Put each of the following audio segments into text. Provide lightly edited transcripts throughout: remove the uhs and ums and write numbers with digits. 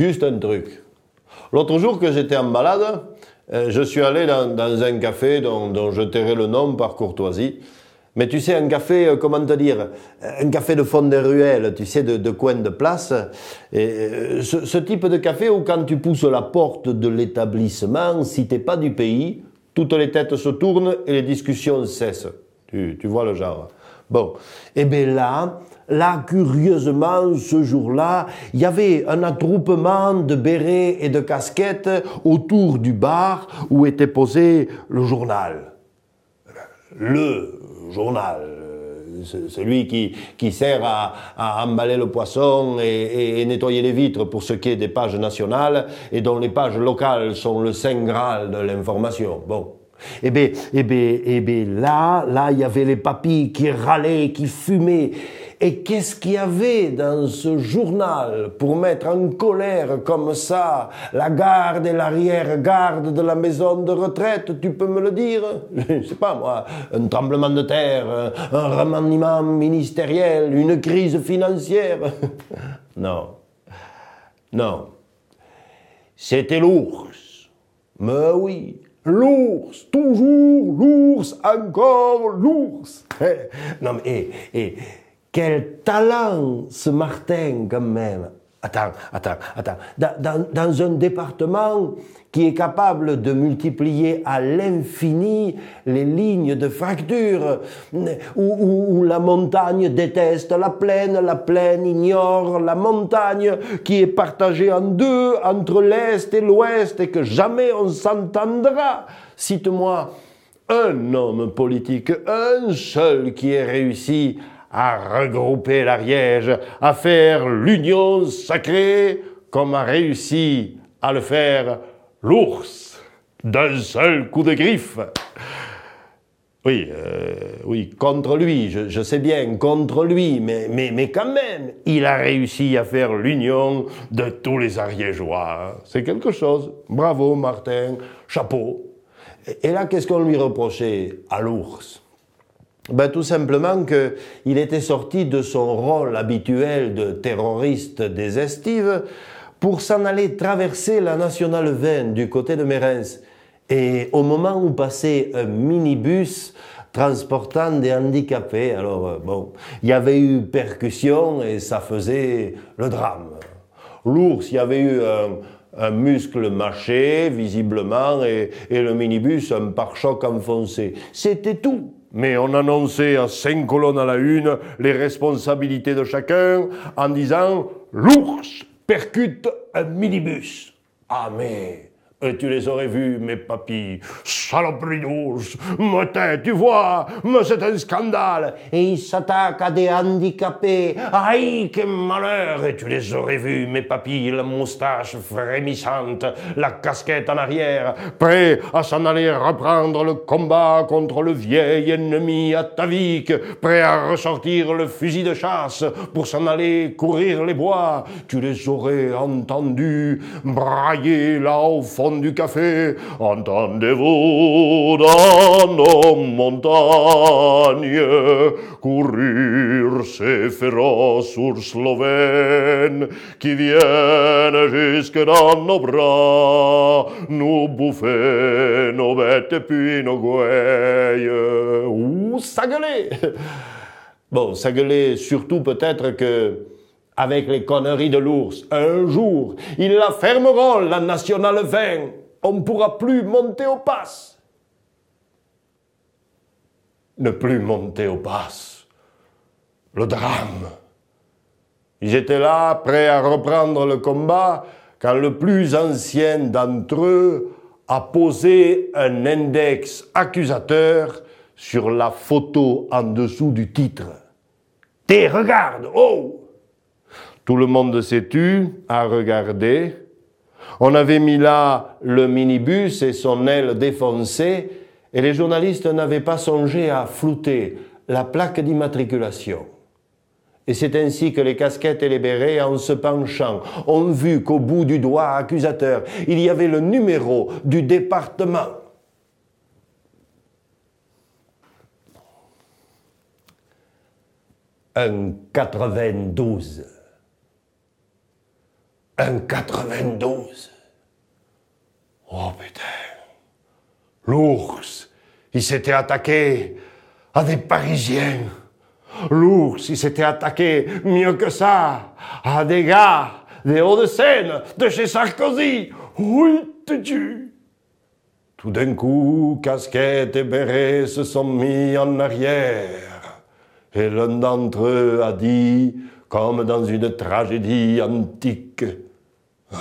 juste un truc. L'autre jour que j'étais en balade, je suis allé dans un café dont je tairai le nom par courtoisie. Mais tu sais, un café, comment te dire, un café de fond des ruelles, tu sais, de coin de place. Et, ce type de café où quand tu pousses la porte de l'établissement, si t'es pas du pays, toutes les têtes se tournent et les discussions cessent. Tu vois le genre. Bon, et bien là, curieusement, ce jour-là, il y avait un attroupement de bérets et de casquettes autour du bar où était posé le journal. Le journal, celui qui sert à emballer le poisson et nettoyer les vitres pour ce qui est des pages nationales et dont les pages locales sont le saint graal de l'information. Bon. Eh bien, là, il y avait les papys qui râlaient, qui fumaient. Et qu'est-ce qu'il y avait dans ce journal pour mettre en colère comme ça la garde et l'arrière-garde de la maison de retraite, tu peux me le dire? Je sais pas moi, un tremblement de terre, un remaniement ministériel, une crise financière. Non. C'était l'ours. Mais oui. L'ours, toujours l'ours, encore l'ours. Non mais, quel talent ce Martin quand même. Attends. Dans un département qui est capable de multiplier à l'infini les lignes de fracture, où la montagne déteste la plaine ignore la montagne, qui est partagée en deux entre l'Est et l'Ouest et que jamais on s'entendra. Cite-moi un homme politique, un seul qui ait réussi à regrouper l'Ariège, à faire l'union sacrée, comme a réussi à le faire l'ours, d'un seul coup de griffe. Oui, contre lui, je sais bien, contre lui, mais quand même, il a réussi à faire l'union de tous les Ariégeois. C'est quelque chose. Bravo, Martin, chapeau. Et là, qu'est-ce qu'on lui reprochait à l'ours? Ben, tout simplement qu'il était sorti de son rôle habituel de terroriste des estives pour s'en aller traverser la Nationale 20 du côté de Mérens. Et au moment où passait un minibus transportant des handicapés, alors bon, il y avait eu percussion et ça faisait le drame. L'ours, il y avait eu un muscle mâché, visiblement, et le minibus, un pare-choc enfoncé. C'était tout. Mais on annonçait à 5 colonnes à la une les responsabilités de chacun en disant « L'ours percute un minibus ». Ah mais... Et tu les aurais vus, mes papis, saloperie d'ours, mais tu vois, mais c'est un scandale. Et ils s'attaquent à des handicapés, aïe, quel malheur. Et tu les aurais vus, mes papis, la moustache frémissante, la casquette en arrière, prêts à s'en aller reprendre le combat contre le vieil ennemi atavique, prêts à ressortir le fusil de chasse pour s'en aller courir les bois. Tu les aurais entendus brailler là au fond du café. Entendez-vous dans nos montagnes courir ces féroces ours slovènes qui viennent jusque dans nos bras nous bouffer nos bêtes et puis nos gouailles. Ouh, ça gueulait. Bon, ça gueulait surtout peut-être que avec les conneries de l'ours, un jour, ils la fermeront, la Nationale 20. On ne pourra plus monter au pass. Ne plus monter au pass. Le drame. Ils étaient là, prêts à reprendre le combat, quand le plus ancien d'entre eux a posé un index accusateur sur la photo en dessous du titre. Regarde, oh! Tout le monde s'est tu, a regardé. On avait mis là le minibus et son aile défoncée, et les journalistes n'avaient pas songé à flouter la plaque d'immatriculation. Et c'est ainsi que les casquettes et les bérets, en se penchant, ont vu qu'au bout du doigt accusateur, il y avait le numéro du département. Un 92. un 92. Oh putain. L'ours, il s'était attaqué à des Parisiens. L'ours, il s'était attaqué, mieux que ça, à des gars des Hauts-de-Seine, de chez Sarkozy. Oui, te tue. Tout d'un coup, casquette et béret se sont mis en arrière. Et l'un d'entre eux a dit, comme dans une tragédie antique, ouais.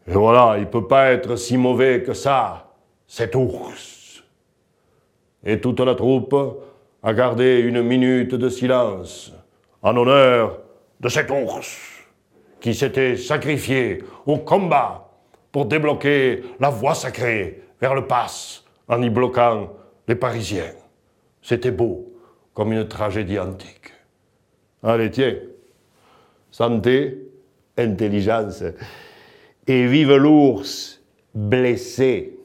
Et voilà, il ne peut pas être si mauvais que ça, cet ours. Et toute la troupe a gardé une minute de silence en honneur de cet ours qui s'était sacrifié au combat pour débloquer la voie sacrée vers le pass en y bloquant les Parisiens. C'était beau, comme une tragédie antique. Allez, tiens, santé, intelligence, et vive l'ours blessé.